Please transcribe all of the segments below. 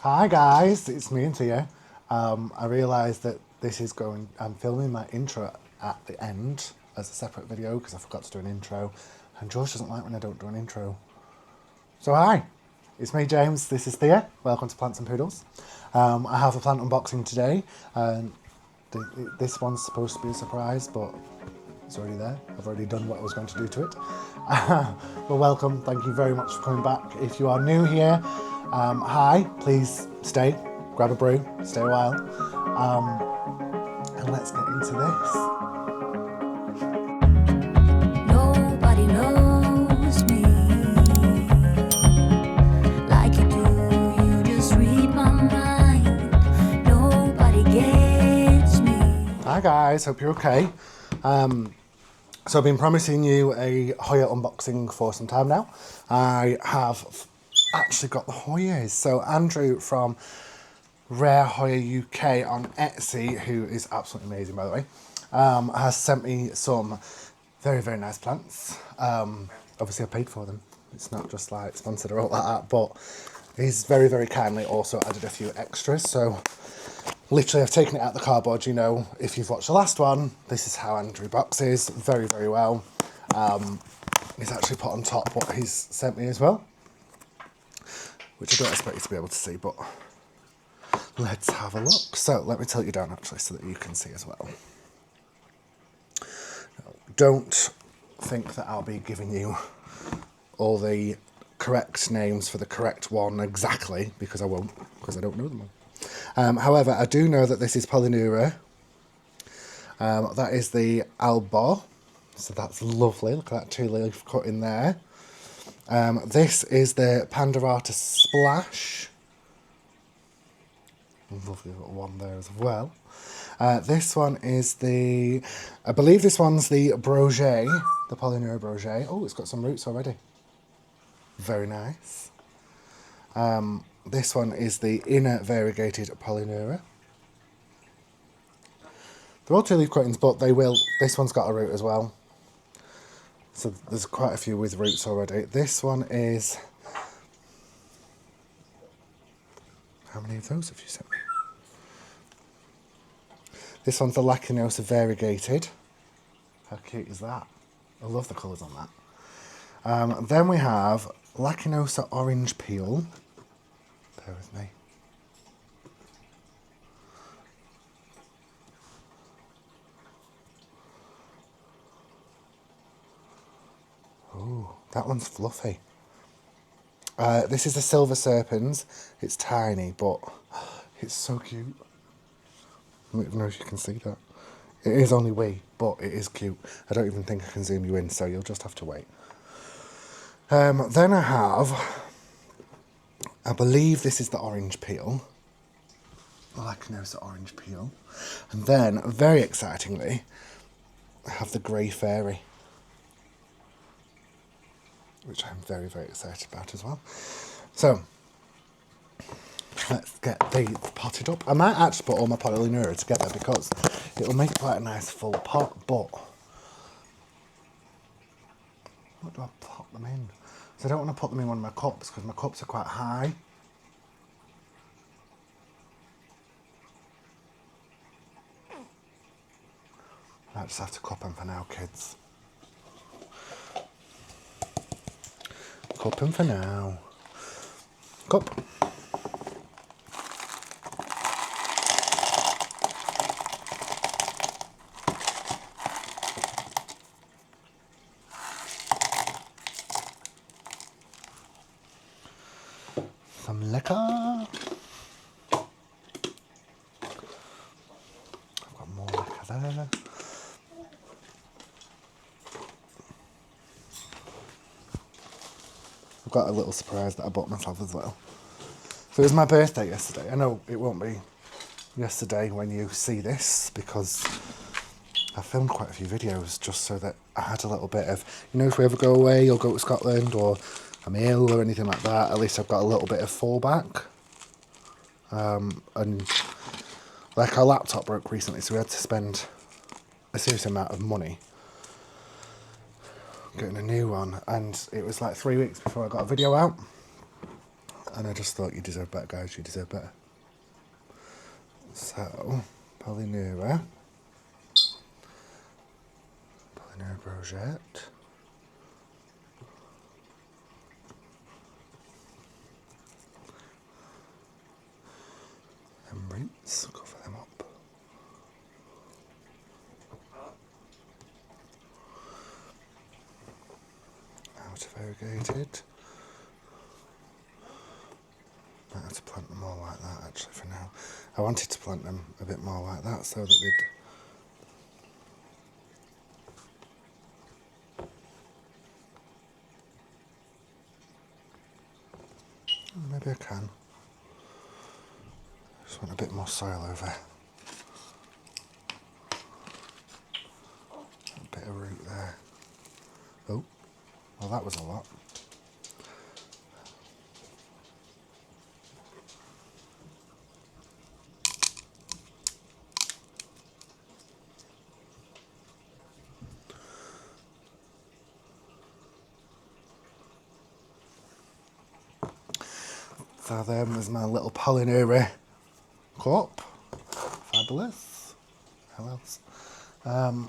Hi guys, it's me and Tia. I realised that I'm filming my intro at the end as a separate video because I forgot to do an intro, and George doesn't like when I don't do an intro. So hi, it's me James, this is Thea, welcome to Plants and Poodles. I have a plant unboxing today, and this one's supposed to be a surprise, but it's already there. I've already done what I was going to do to it. Well, welcome. Thank you very much for coming back. If you are new here, hi. Please stay, grab a brew, stay a while, and let's get into this. Nobody knows me like you do. You just read my mind. Nobody gets me. Hi guys, hope you're okay. So I've been promising you a Hoya unboxing for some time now. I have actually got the Hoyas. So Andrew from Rare Hoya UK on Etsy, who is absolutely amazing by the way, has sent me some very, very nice plants. Obviously I paid for them. It's not just like sponsored or all like that, but he's very, very kindly also added a few extras. So literally, I've taken it out the cardboard. You know, if you've watched the last one, this is how Andrew boxes. Very, very well. He's actually put on top what he's sent me as well, which I don't expect you to be able to see, but let's have a look. So let me tilt you down actually so that you can see as well. Don't think that I'll be giving you all the correct names for the correct one exactly, because I won't, because I don't know them all. However, I do know that this is Polynura. That is the Albor, so that's lovely. Look at that two-leaf cut in there. This is the Pandarata Splash. Lovely little one there as well. This one is I believe this one's the Broget, the Polynura Broget. Oh, it's got some roots already. Very nice. This one is the inner variegated Polynura. They're all two-leaf cuttings, but this one's got a root as well. So there's quite a few with roots already. This one is... How many of those have you sent me? This one's the Lacinosa variegated. How cute is that? I love the colours on that. Then we have Lacinosa orange peel. Bear with me. Oh, that one's fluffy. This is the Silver Serpens. It's tiny, but it's so cute. I don't even know if you can see that. It is only wee, but it is cute. I don't even think I can zoom you in, so you'll just have to wait. Then I believe this is the orange peel. The Lacinosa orange peel. And then, very excitingly, I have the Grey Fairy, which I'm very, very excited about as well. So, let's get these potted up. I might actually put all my Polynura together because it'll make quite a nice full pot, but what do I pop them in? So I don't want to put them in one of my cups because my cups are quite high. I just have to cup them for now, kids. Cup them for now. Cup. Some liquor. I've got more liquor there. I've got a little surprise that I bought myself as well. So it was my birthday yesterday. I know it won't be yesterday when you see this because I filmed quite a few videos just so that I had a little bit of, you know, if we ever go away or go to Scotland or I'm ill or anything like that, at least I've got a little bit of fallback. And like our laptop broke recently, so we had to spend a serious amount of money getting a new one, and it was like 3 weeks before I got a video out. And I just thought you deserve better, guys. You deserve better. So, Polyneuria Brogette. And rinse, cover them up. Out of variegated. I have to plant them all like that actually for now. I wanted to plant them a bit more like that so that they'd... Maybe I can. Just want a bit more soil over. A bit of root there. Oh, well that was a lot. So there was my little Polyneuria cup. Fabulous. How else? I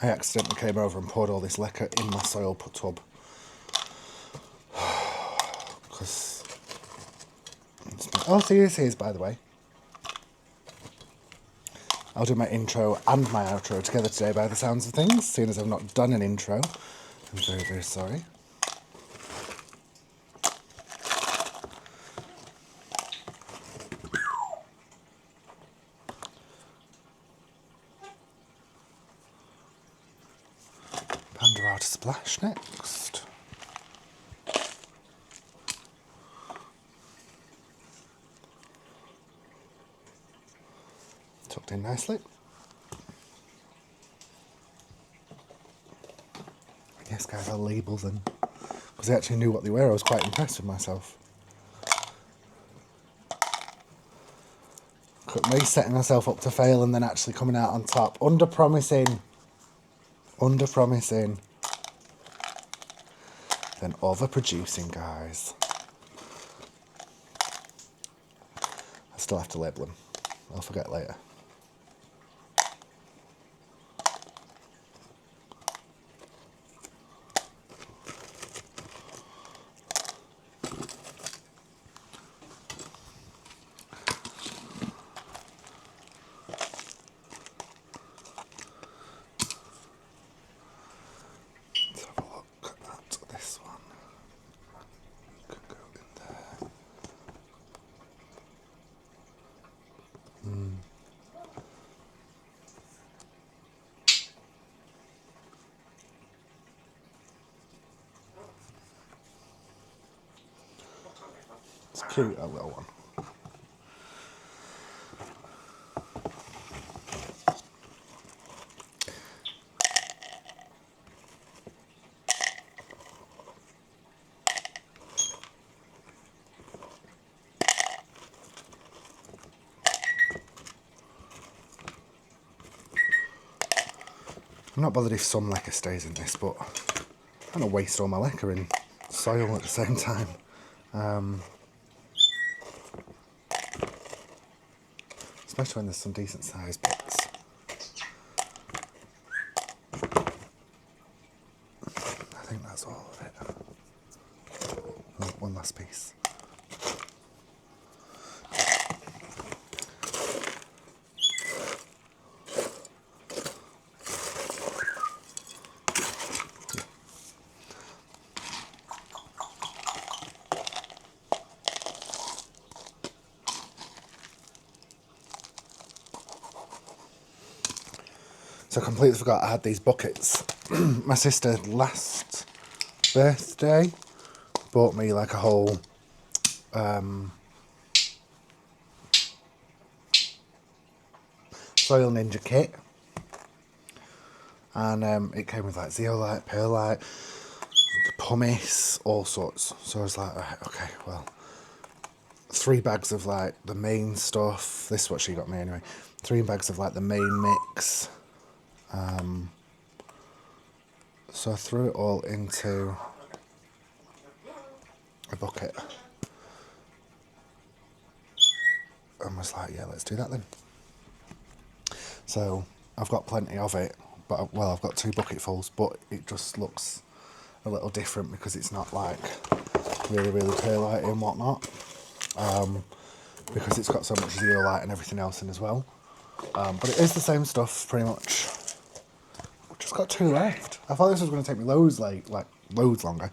accidentally came over and poured all this lecker in my soil tub. Because... Oh, so this is, by the way. I'll do my intro and my outro together today by the sounds of things, seeing as I've not done an intro. I'm very, very sorry. Pandora to splash next. Tucked in nicely. Yes, guys, I'll label them. Because I actually knew what they were. I was quite impressed with myself. Me setting myself up to fail and then actually coming out on top. Under-promising. Under-promising. Then over-producing, guys. I still have to label them. I'll forget later. Let's have a look at this one. Could go in there. It's cute, a little one. I'm not bothered if some lacquer stays in this, but I'm going to waste all my lacquer in soil at the same time. Especially when there's some decent sized bits. I think that's all of it. Oh, one last piece. So I completely forgot I had these buckets. My sister last birthday bought me like a whole Soil Ninja kit. And it came with like zeolite, perlite, pumice, all sorts. So I was like, right, okay, well, 3 bags of like the main stuff. This is what she got me anyway. 3 bags of like the main mix. So I threw it all into a bucket and was like, yeah, let's do that then. So I've got plenty of it, but well, I've got 2 bucketfuls, but it just looks a little different because it's not like really perlite and whatnot, because it's got so much zeolite and everything else in as well. But it is the same stuff pretty much. I've just got 2 left. I thought this was going to take me loads longer,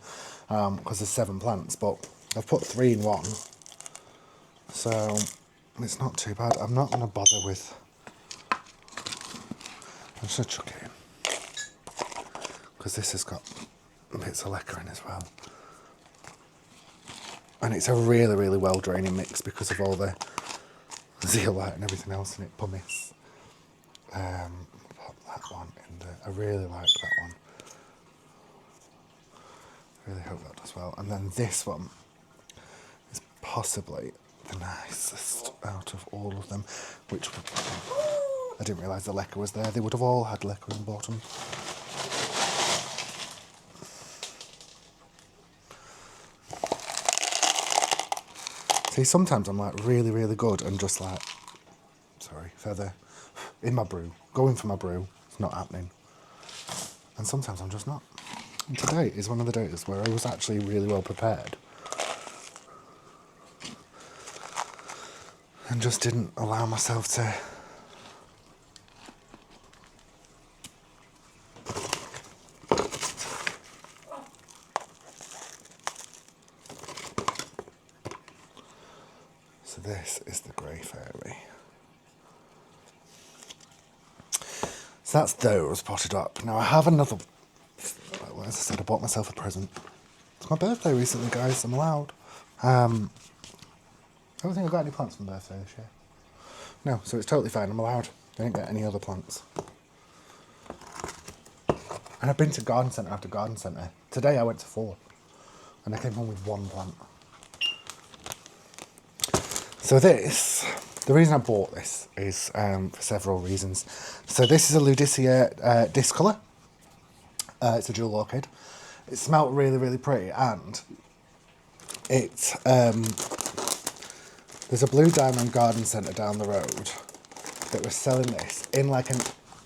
because there's 7 plants, but I've put 3 in one, so it's not too bad. I'm not going to bother with. I'm just going to chuck it in, because this has got bits of lecker in as well. And it's a really well draining mix because of all the zeolite and everything else in it, pumice. Put that one in there. I really like that one. Really hope that does well. And then this one is possibly the nicest out of all of them, which I didn't realise the lecker was there. They would have all had lecker in the bottom. See, sometimes I'm like really good and just like, sorry, feather, in my brew, going for my brew, it's not happening. And sometimes I'm just not. And today is one of the days where I was actually really well prepared and just didn't allow myself to So this is the Grey Fairy. So that's those potted up. Now I have another, well, as I said, I bought myself a present. It's my birthday recently, guys, I'm allowed. I don't think I got any plants for my birthday this year. No, so it's totally fine, I'm allowed. I didn't get any other plants. And I've been to garden centre after garden centre. Today I went to 4. And I came home with 1 plant. So this, the reason I bought this is for several reasons. So this is a Ludicea discolour. It's a jewel orchid. It smelled really pretty, and it there's a Blue Diamond garden centre down the road that was selling this in like an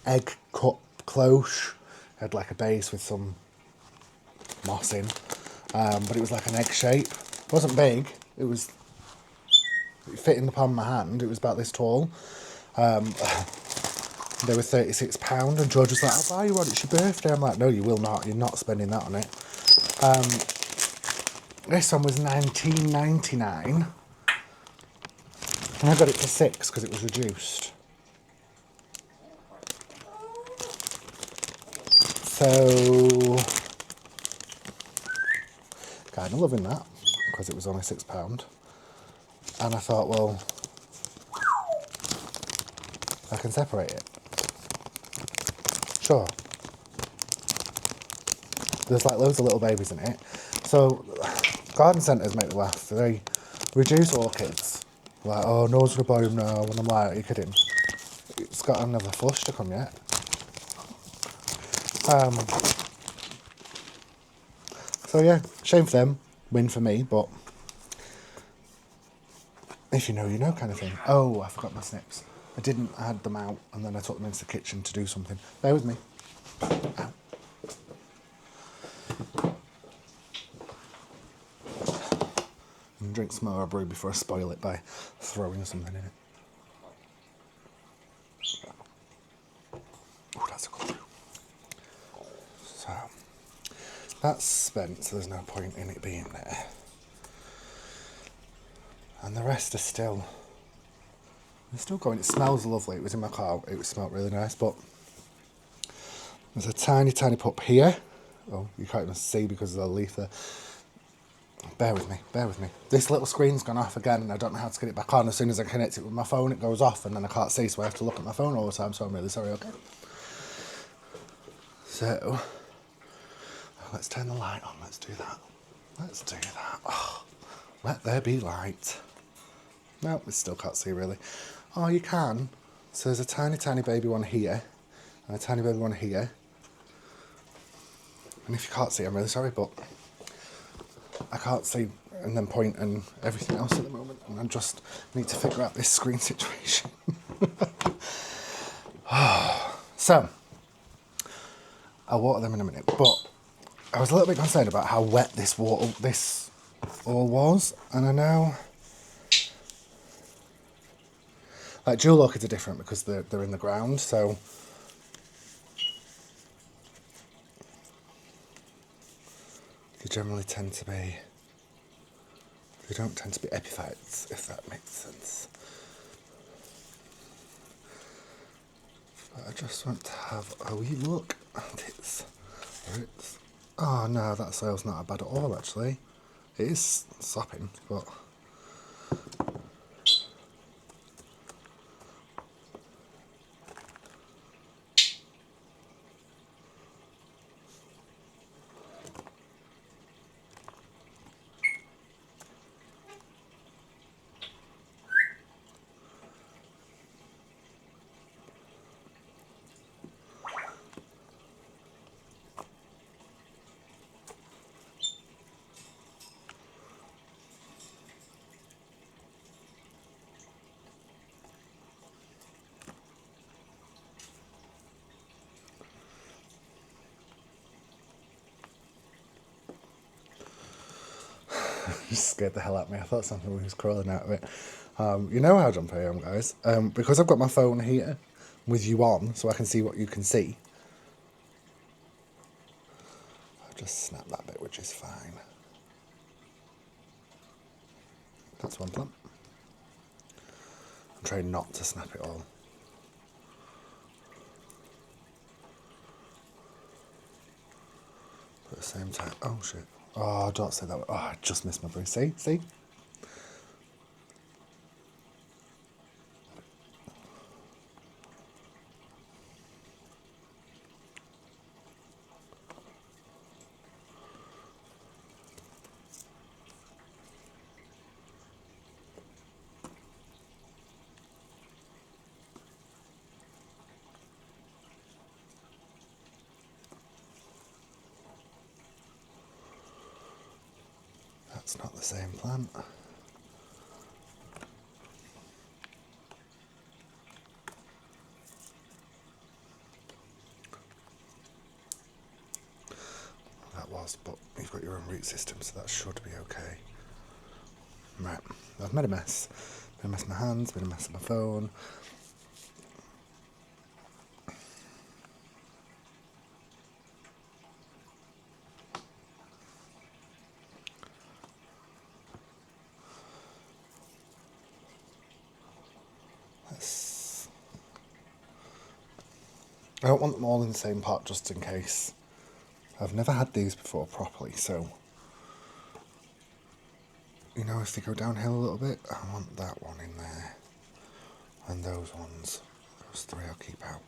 egg cut cloche. It had like a base with some moss in, but it was like an egg shape. It wasn't big. It fit in the palm of my hand. It was about this tall. They were £36, and George was like, I'll buy you one, it's your birthday. I'm like, no, you will not. You're not spending that on it. This one was £19.99, and I got it for £6 because it was reduced. So, kind of loving that because it was only £6. And I thought, well, I can separate it. Sure. There's like loads of little babies in it. So, garden centres make me laugh. They reduce orchids. Like, oh, no one's going to buy them now. And I'm like, are you kidding? It's got another flush to come yet. So yeah, shame for them, win for me, but if you know, you know kind of thing. Oh, I forgot my snips. I didn't add them out, and then I took them into the kitchen to do something. Bear with me. Ow. And drink some more brew before I spoil it by throwing something in it. Oh, that's a good brew. So, that's spent, so there's no point in it being there. And the rest are still, they're still going. It smells lovely. It was in my car. It smelled really nice, but there's a tiny pup here. Oh, you can't even see because of the leaf there. Bear with me. This little screen's gone off again, and I don't know how to get it back on. As soon as I connect it with my phone, it goes off, and then I can't see, so I have to look at my phone all the time, so I'm really sorry, okay? So, let's turn the light on. Let's do that. Oh, let there be light. No, we still can't see really. Oh, you can. So there's a tiny, tiny baby one here, and a tiny baby one here. And if you can't see, I'm really sorry, but I can't see and then point and everything else at the moment, and I just need to figure out this screen situation. So, I'll water them in a minute, but I was a little bit concerned about how wet this all was, and I know, like, jewel orchids are different because they're in the ground, so they generally tend to be, they don't tend to be epiphytes, if that makes sense. But I just want to have a wee look at it. Oh no, that soil's not bad at all actually. It is sopping, but just scared the hell out of me. I thought something was crawling out of it. You know how jumpy I am, guys. Because I've got my phone here with you on, so I can see what you can see. I'll just snap that bit, which is fine. That's one plant. I'm trying not to snap it all. But at the same time, oh shit. Oh, don't say that. Oh, I just missed my breeze. See? That's not the same plant. That was, but you've got your own root system, so that should be okay. Right, I've made a mess. Made a mess of my hands, made a mess of my phone. I don't want them all in the same pot just in case. I've never had these before properly, so you know, if they go downhill a little bit, I want that one in there. And those ones, those three I'll keep out.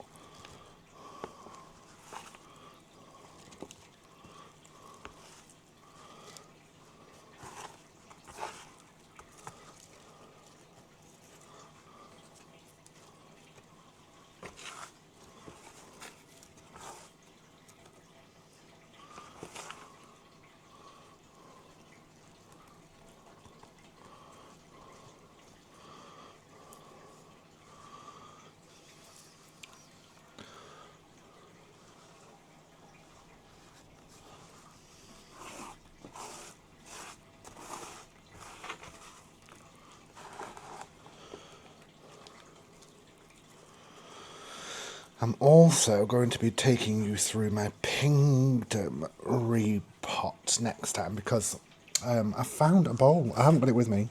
I'm also going to be taking you through my Pingdom repot next time because I found a bowl. I haven't got it with me.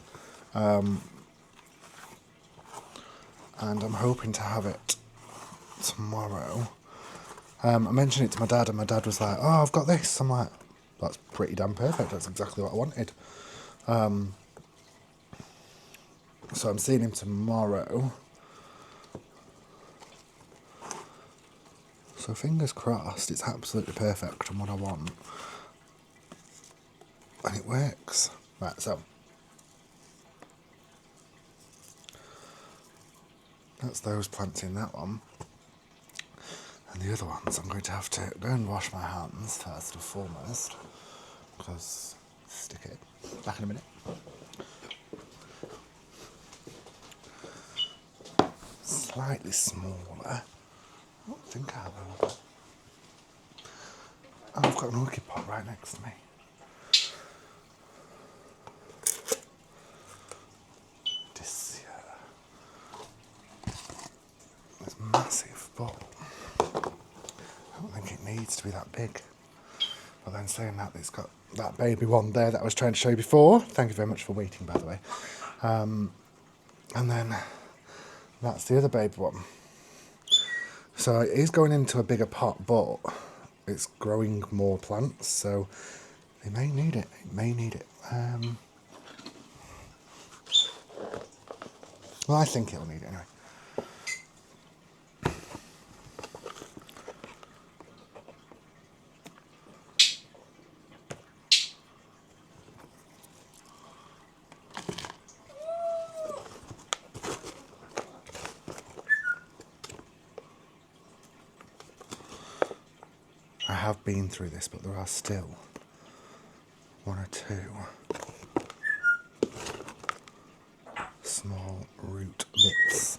And I'm hoping to have it tomorrow. I mentioned it to my dad and my dad was like, oh, I've got this. I'm like, that's pretty damn perfect. That's exactly what I wanted. So I'm seeing him tomorrow. So fingers crossed, it's absolutely perfect and what I want. And it works. Right, so. That's those plants in that one. And the other ones, I'm going to have to go and wash my hands first and foremost, because stick it. Back in a minute. Slightly smaller. I don't think I have another. Oh, I've got an orchid pot right next to me. This is massive, but I don't think it needs to be that big. But then saying that, it's got that baby one there that I was trying to show you before. Thank you very much for waiting, by the way. And then that's the other baby one. So it is going into a bigger pot, but it's growing more plants, so they may need it. It may need it. Well, I think it'll need it anyway. I have been through this, but there are still one or two small root bits,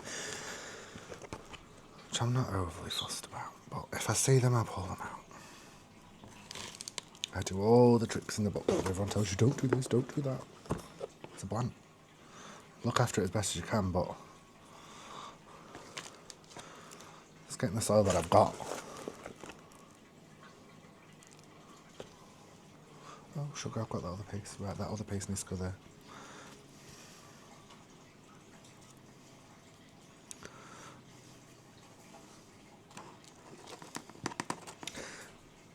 which I'm not overly fussed about, but if I see them, I'll pull them out. I do all the tricks in the book. Everyone tells you, don't do this, don't do that. It's a plant. Look after it as best as you can, but it's getting the soil that I've got. Oh, sugar, I've got that other piece. Right, that other piece needs to go there.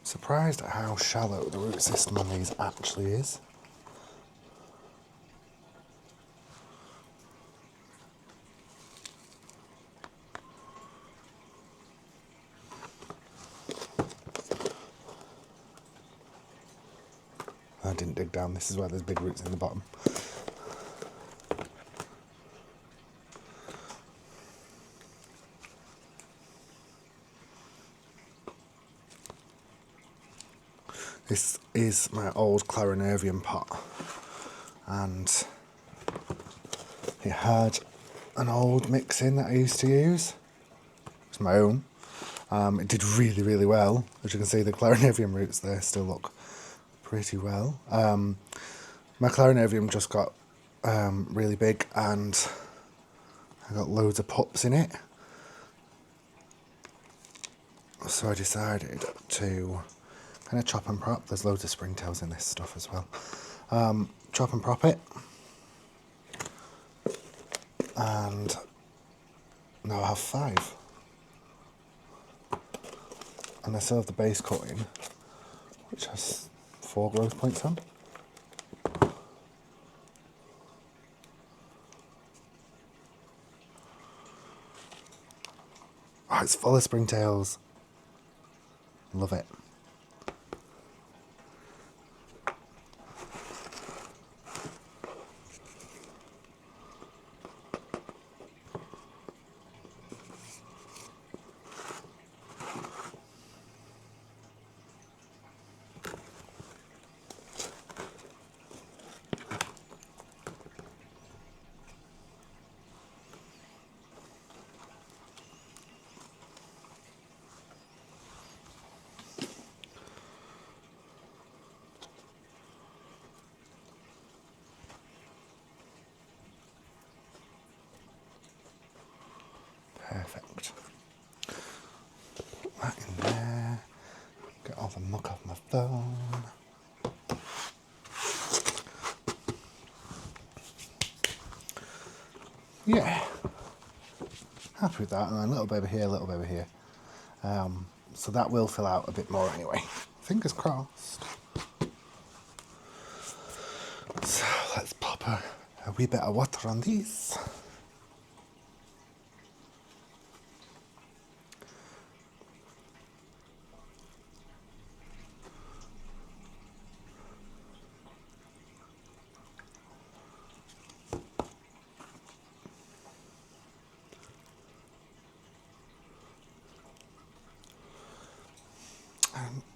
Surprised at how shallow the root system on these actually is. I didn't dig down, this is where there's big roots in the bottom. This is my old clarinervium pot, and it had an old mix in that I used to use. It's my own. It did really, really well. As you can see, the clarinervium roots there still look pretty well. My clarinervium just got really big, and I got loads of pups in it. So I decided to kind of chop and prop. There's loads of springtails in this stuff as well. Chop and prop it. And now I have 5. And I still have the base cutting, which has 4 growth points on. Oh, it's full of springtails. Love it. Perfect. Put that in there. Get all the muck off my phone. Yeah. Happy with that. And then a little bit over here, a little bit over here. So that will fill out a bit more anyway. Fingers crossed. So let's pop a wee bit of water on these.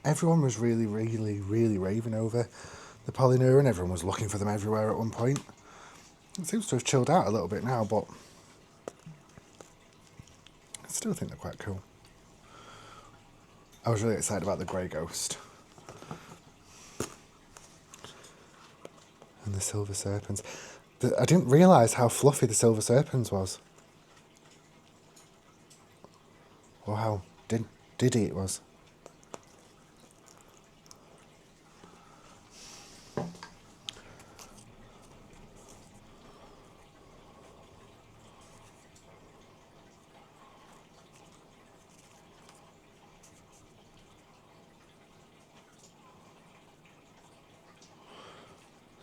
Everyone was really raving over the Polyneuron, and everyone was looking for them everywhere at one point. It seems to have chilled out a little bit now, but I still think they're quite cool. I was really excited about the Grey Ghost. And the Silver Serpens. I didn't realise how fluffy the Silver Serpens was. Or how diddy it was.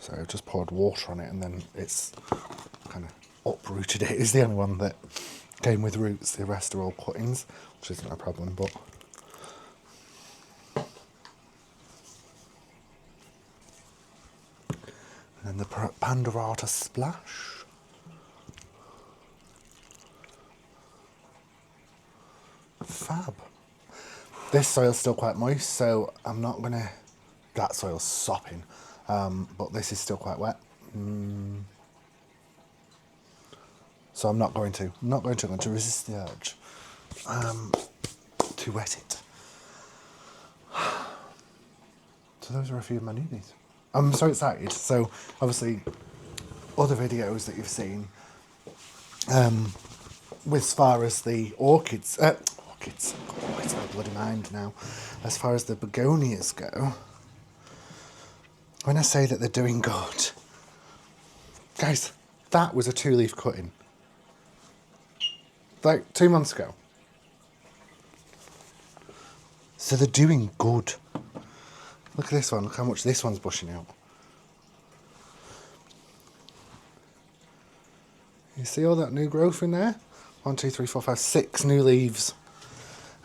So I've just poured water on it and then it's kind of uprooted it. It's the only one that came with roots. The rest are all cuttings, which isn't a problem, but... And then the Pandorata Splash. Fab. This soil's still quite moist, so I'm not going to... That soil's sopping. But this is still quite wet. So I'm not going to resist the urge to wet it. So those are a few of my newbies. I'm so excited. So obviously other videos that you've seen with as far as the orchids, orchids my bloody mind now, as far as the begonias go, when I say that they're doing good, guys, that was a 2-leaf cutting. Like 2 months ago. So they're doing good. Look at this one, look how much this one's bushing out. You see all that new growth in there? 1, 2, 3, 4, 5, 6 new leaves.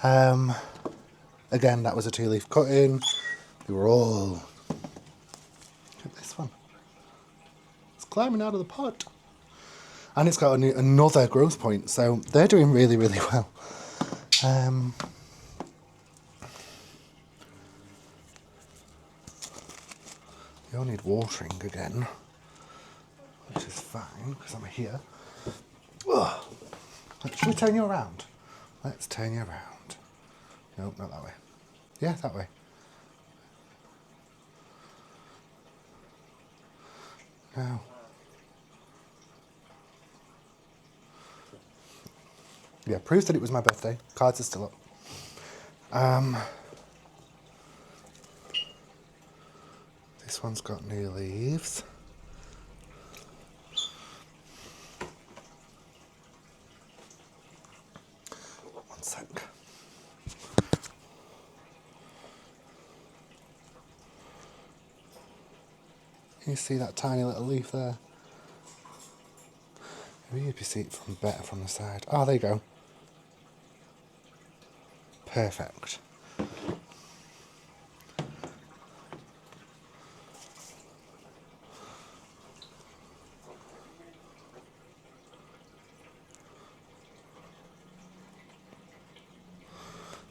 Again, that was a 2-leaf cutting. They were all... Look at this one. It's climbing out of the pot. And it's got another growth point, so they're doing really well. You'll need watering again, which is fine, because I'm here. Ugh. Should we turn you around? Let's turn you around. Nope, not that way. Yeah, that way. Now. Yeah, proves that it was my birthday. Cards are still up. This one's got new leaves. One sec. You see that tiny little leaf there? Maybe you'd see it better from the side. Oh, there you go. Perfect.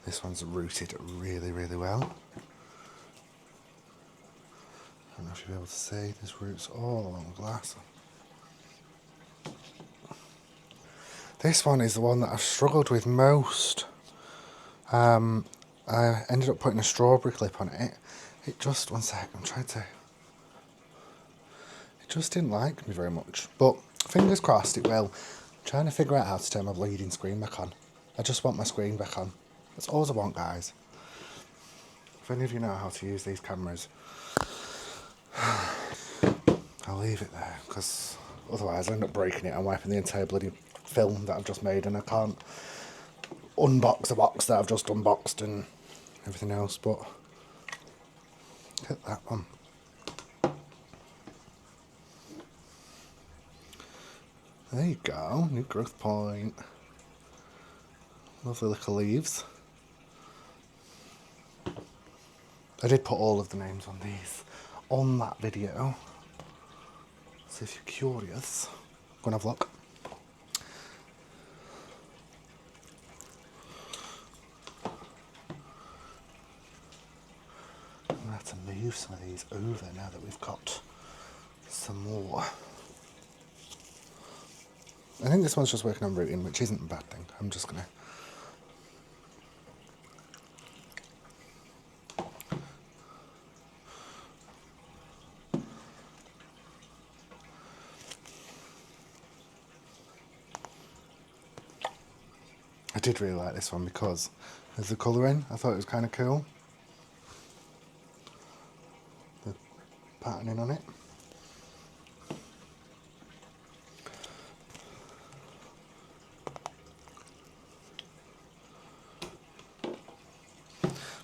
This one's rooted really well. I don't know if you'll be able to see, there's roots all along the glass. This one is the one that I've struggled with most. I ended up putting a strawberry clip on it. It just, one sec, I'm trying to... It just didn't like me very much. But fingers crossed it will. I'm trying to figure out how to turn my bleeding screen back on. I just want my screen back on. That's all I want, guys. If any of you know how to use these cameras, I'll leave it there, because otherwise I'll end up breaking it and wiping the entire bloody film that I've just made, and I can't unbox a box that I've just unboxed and everything else. But look at that one. There you go, new growth point. Lovely little leaves. I did put all of the names on these on that video, so if you're curious, go and have a look. have to move some of these over now that we've got some more. I think this one's just working on rooting, which isn't a bad thing. I'm just going to... I did really like this one because there's the colouring. I thought it was kind of cool. The patterning on it.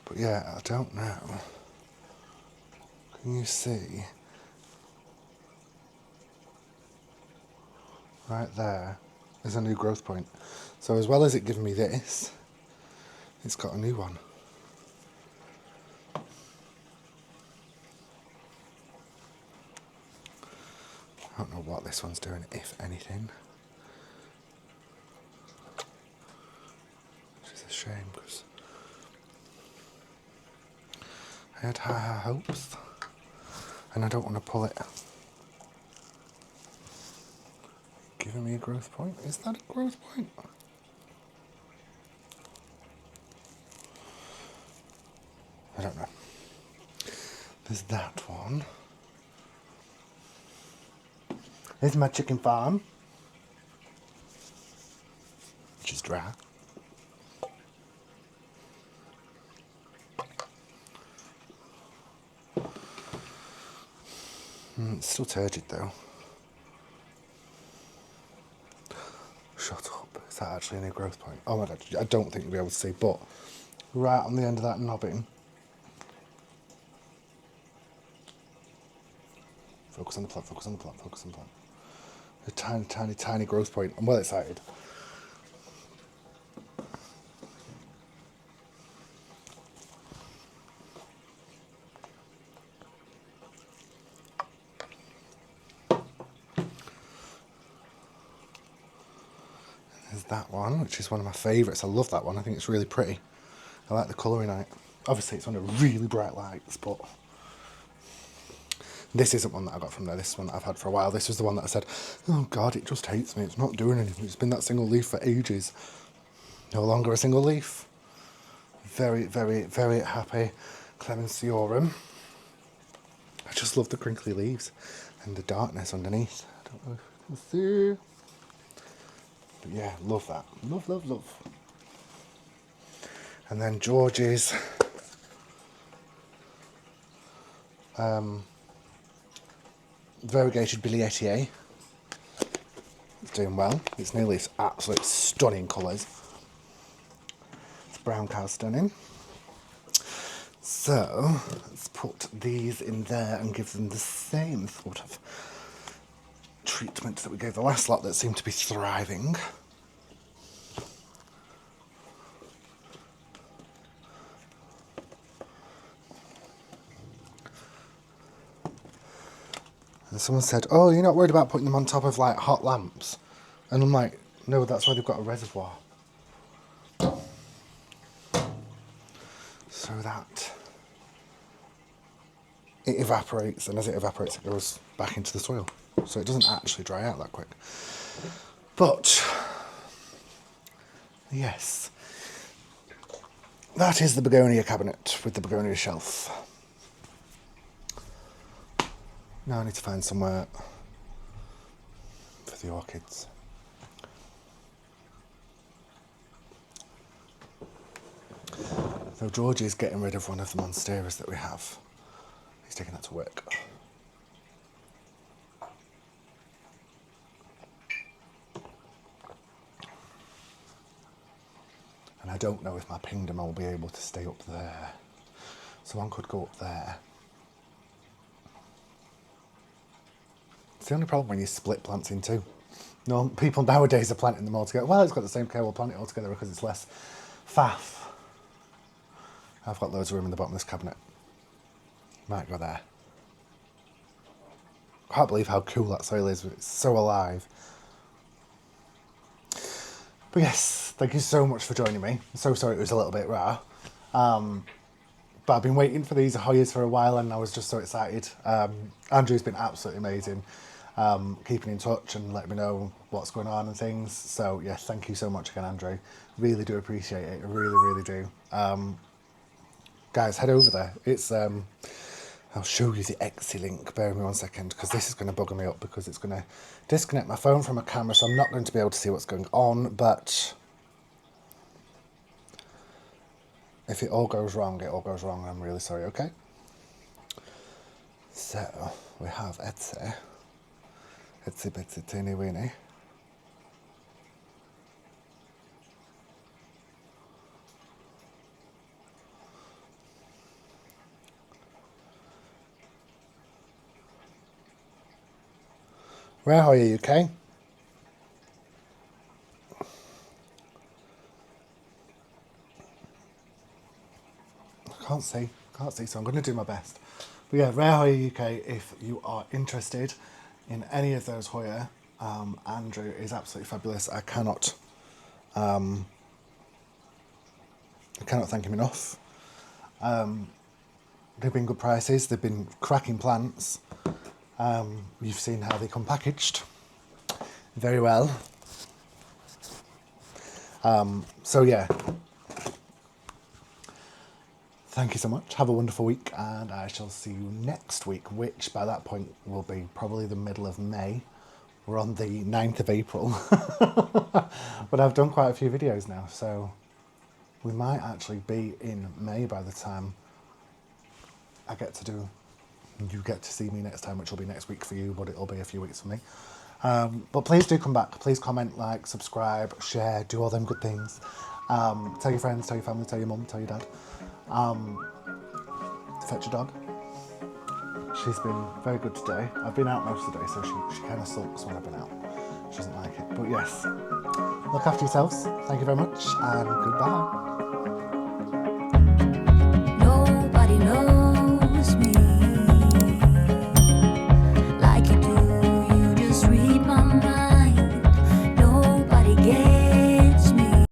But yeah, I don't know. Can you see? Right there is a new growth point. So as well as it giving me this, it's got a new one. I don't know what this one's doing, if anything. Which is a shame, because I had high hopes, and I don't want to pull it. Giving me a growth point? Is that a growth point? I don't know. There's that one. There's my chicken farm, which is dry. It's still turgid though. Shut up. Is that actually a new growth point? Oh my god, I don't think you'll be able to see, but right on the end of that knobbing. Focus on the plant, focus on the plant, focus on the plant. A tiny, tiny, tiny growth point. I'm well excited. There's that one, which is one of my favourites. I love that one. I think it's really pretty. I like the colouring on it. Obviously, it's under really bright lights, but this isn't one that I got from there. This is one that I've had for a while. This was the one that I said, oh God, it just hates me. It's not doing anything. It's been that single leaf for ages. No longer a single leaf. Very, very, very happy Clemensiorum. I just love the crinkly leaves and the darkness underneath. I don't know if you can see. But yeah, love that. Love, love, love. And then George's variegated Billietier. It's doing well. Its new leaves, absolute stunning colours. It's brown cow stunning. So let's put these in there and give them the same sort of treatment that we gave the last lot that seemed to be thriving. And someone said, oh, you're not worried about putting them on top of like hot lamps? And I'm like, no, that's why they've got a reservoir. So that it evaporates, and as it evaporates it goes back into the soil. So it doesn't actually dry out that quick. But, yes, that is the begonia cabinet with the begonia shelf. Now I need to find somewhere for the orchids. So George is getting rid of one of the monsteras that we have. He's taking that to work. And I don't know if my pingdom will be able to stay up there. So one could go up there. It's the only problem when you split plants in two. No, people nowadays are planting them all together. Well, it's got the same care, we'll plant it all together because it's less faff. I've got loads of room in the bottom of this cabinet. Might go there. Can't believe how cool that soil is. It's so alive. But yes, thank you so much for joining me. I'm so sorry it was a little bit rare. but I've been waiting for these Hoyas for a while, and I was just so excited. Andrew's been absolutely amazing, keeping in touch and letting me know what's going on and things. So yes, thank you so much again, Andrew. Really do appreciate it. I really, really do. Guys, head over there. It's I'll show you the Etsy link. Bear with me 1 second, because this is going to bugger me up because it's going to disconnect my phone from my camera, so I'm not going to be able to see what's going on. But if it all goes wrong, it all goes wrong. I'm really sorry. Okay. So we have Etsy, Etsy Betsy Teeny Weeny. Where are you, UK? I can't see, so I'm going to do my best. But yeah, Rare Hoya UK, if you are interested in any of those Hoya, Andrew is absolutely fabulous. I cannot thank him enough. They've been good prices, they've been cracking plants. You've seen how they come packaged very well. So yeah, thank you so much. Have a wonderful week, and I shall see you next week, which by that point will be probably the middle of May. We're on the 9th of April. But I've done quite a few videos now, so we might actually be in May by the time you get to see me next time, which will be next week for you, but it'll be a few weeks for me. But please do come back. Please comment, like, subscribe, share, do all them good things. Tell your friends, tell your family, tell your mum, tell your dad. Fetch your dog. She's been very good today. I've been out most of the day, so she kind of sulks when I've been out. She doesn't like it. But yes, look after yourselves. Thank you very much, and goodbye.